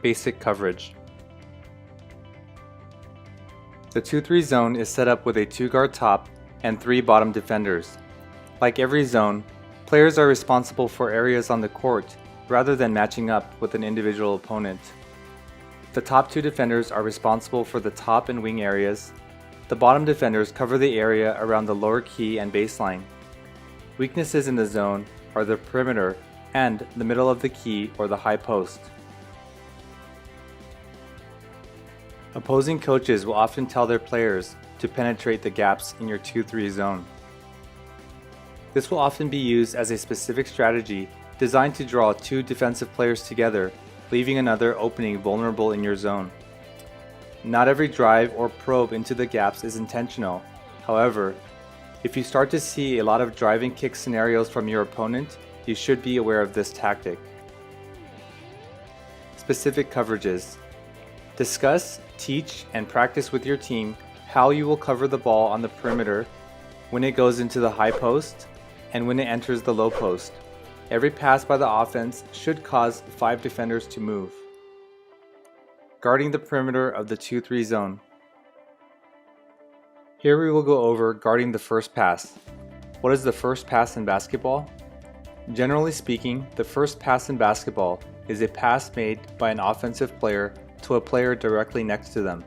basic coverage. The 2-3 zone is set up with a 2-guard top and 3 bottom defenders. Like every zone, players are responsible for areas on the court rather than matching up with an individual opponent. The top 2 defenders are responsible for the top and wing areas. The bottom defenders cover the area around the lower key and baseline. Weaknesses in the zone are the perimeter and the middle of the key or the high post. Opposing coaches will often tell their players to penetrate the gaps in your 2-3 zone. This will often be used as a specific strategy designed to draw 2 defensive players together, leaving another opening vulnerable in your zone. Not every drive or probe into the gaps is intentional. However, if you start to see a lot of driving kick scenarios from your opponent, you should be aware of this tactic. Specific coverages. Discuss, teach, and practice with your team how you will cover the ball on the perimeter when it goes into the high post and when it enters the low post. Every pass by the offense should cause 5 defenders to move. Guarding the perimeter of the 2-3 zone. Here we will go over guarding the first pass. What is the first pass in basketball? Generally speaking, the first pass in basketball is a pass made by an offensive player to a player directly next to them.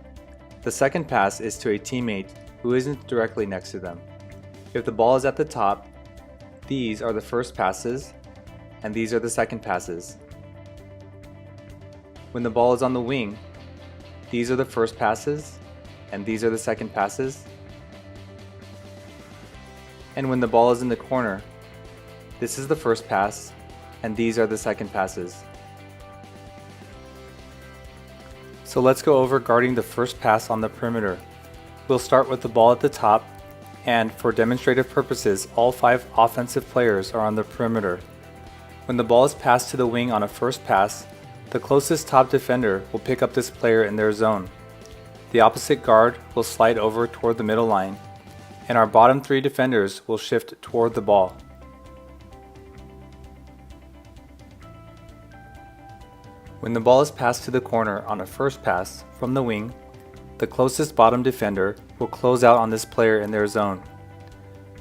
The second pass is to a teammate who isn't directly next to them. If the ball is at the top, these are the first passes, and these are the second passes. When the ball is on the wing, these are the first passes, and these are the second passes. And when the ball is in the corner, this is the first pass, and these are the second passes. So let's go over guarding the first pass on the perimeter. We'll start with the ball at the top, and for demonstrative purposes, all 5 offensive players are on the perimeter. When the ball is passed to the wing on a first pass, the closest top defender will pick up this player in their zone. The opposite guard will slide over toward the middle line, and our bottom 3 defenders will shift toward the ball. When the ball is passed to the corner on a first pass from the wing, the closest bottom defender will close out on this player in their zone.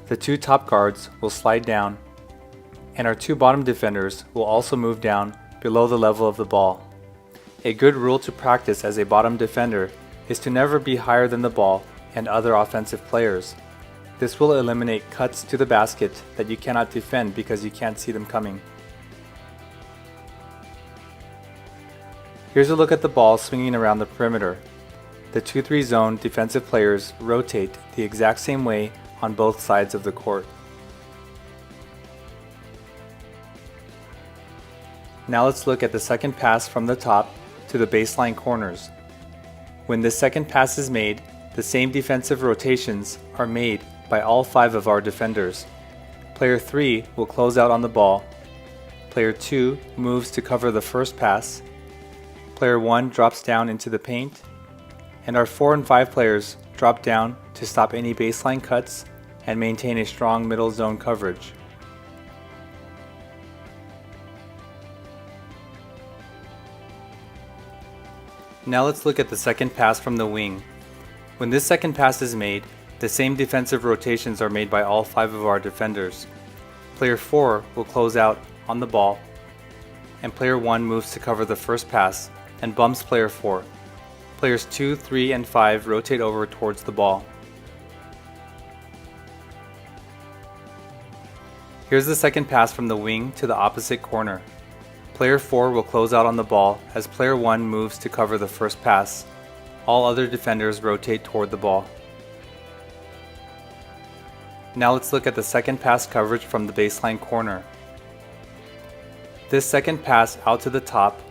The 2 top guards will slide down, and our 2 bottom defenders will also move down below the level of the ball. A good rule to practice as a bottom defender is to never be higher than the ball and other offensive players. This will eliminate cuts to the basket that you cannot defend because you can't see them coming. Here's a look at the ball swinging around the perimeter. The 2-3 zone defensive players rotate the exact same way on both sides of the court. Now let's look at the second pass from the top to the baseline corners. When this second pass is made, the same defensive rotations are made by all 5 of our defenders. Player 3 will close out on the ball. Player 2 moves to cover the first pass. Player 1 drops down into the paint, and our 4 and 5 players drop down to stop any baseline cuts and maintain a strong middle zone coverage. Now let's look at the second pass from the wing. When this second pass is made, the same defensive rotations are made by all 5 of our defenders. Player 4 will close out on the ball, and player 1 moves to cover the first pass and bumps player 4. Players 2, 3, and 5 rotate over towards the ball. Here's the second pass from the wing to the opposite corner. Player 4 will close out on the ball as player 1 moves to cover the first pass. All other defenders rotate toward the ball. Now let's look at the second pass coverage from the baseline corner. This second pass out to the top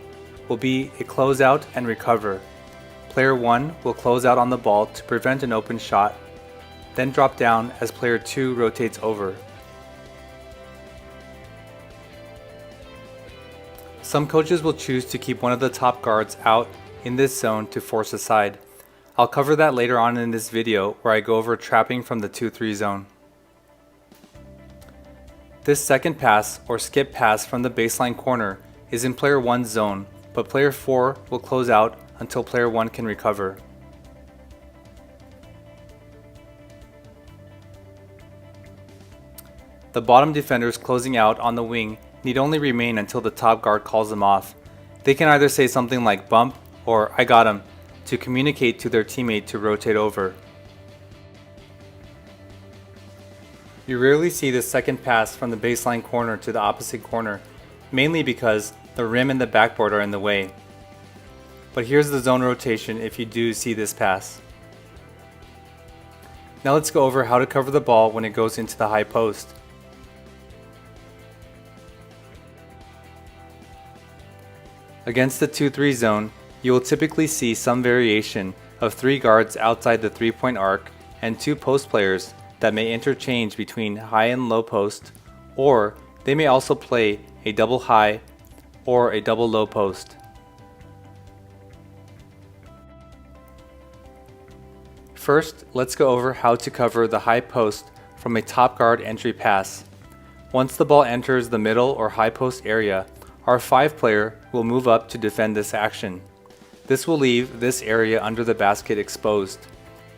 will be a closeout and recover. Player 1 will close out on the ball to prevent an open shot, then drop down as player 2 rotates over. Some coaches will choose to keep one of the top guards out in this zone to force a side. I'll cover that later on in this video where I go over trapping from the 2-3 zone. This second pass or skip pass from the baseline corner is in player 1's zone but player 4 will close out until player 1 can recover. The bottom defenders closing out on the wing need only remain until the top guard calls them off. They can either say something like bump or I got him to communicate to their teammate to rotate over. You rarely see the second pass from the baseline corner to the opposite corner, mainly because the rim and the backboard are in the way. But here's the zone rotation if you do see this pass. Now let's go over how to cover the ball when it goes into the high post. Against the 2-3 zone, you will typically see some variation of 3 guards outside the 3-point arc and 2 post players that may interchange between high and low post, or they may also play a double high or a double low post. First, let's go over how to cover the high post from a top guard entry pass. Once the ball enters the middle or high post area, our 5 player will move up to defend this action. This will leave this area under the basket exposed.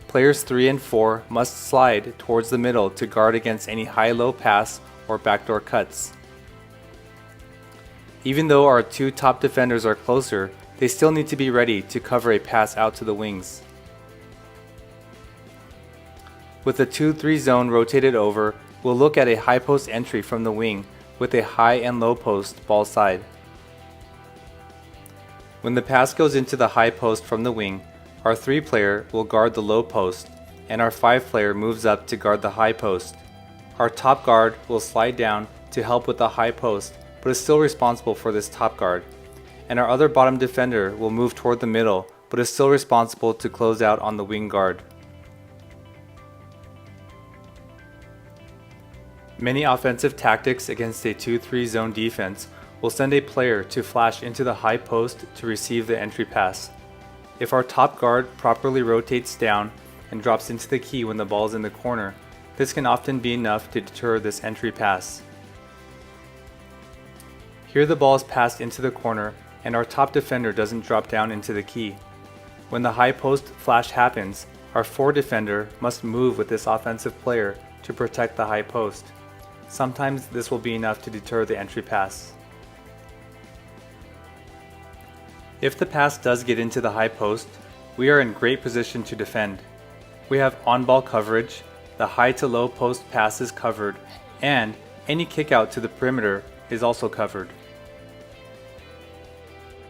Players 3 and 4 must slide towards the middle to guard against any high-low pass or backdoor cuts. Even though our 2 top defenders are closer, they still need to be ready to cover a pass out to the wings. With the 2-3 zone rotated over, we'll look at a high post entry from the wing with a high and low post ball side. When the pass goes into the high post from the wing, our 3 player will guard the low post, and our 5 player moves up to guard the high post. Our top guard will slide down to help with the high post, but is still responsible for this top guard. And our other bottom defender will move toward the middle, but is still responsible to close out on the wing guard. Many offensive tactics against a 2-3 zone defense will send a player to flash into the high post to receive the entry pass. If our top guard properly rotates down and drops into the key when the ball is in the corner, this can often be enough to deter this entry pass. Here the ball is passed into the corner and our top defender doesn't drop down into the key. When the high post flash happens, our 4 defender must move with this offensive player to protect the high post. Sometimes this will be enough to deter the entry pass. If the pass does get into the high post, we are in great position to defend. We have on-ball coverage, the high to low post pass is covered, and any kick out to the perimeter is also covered.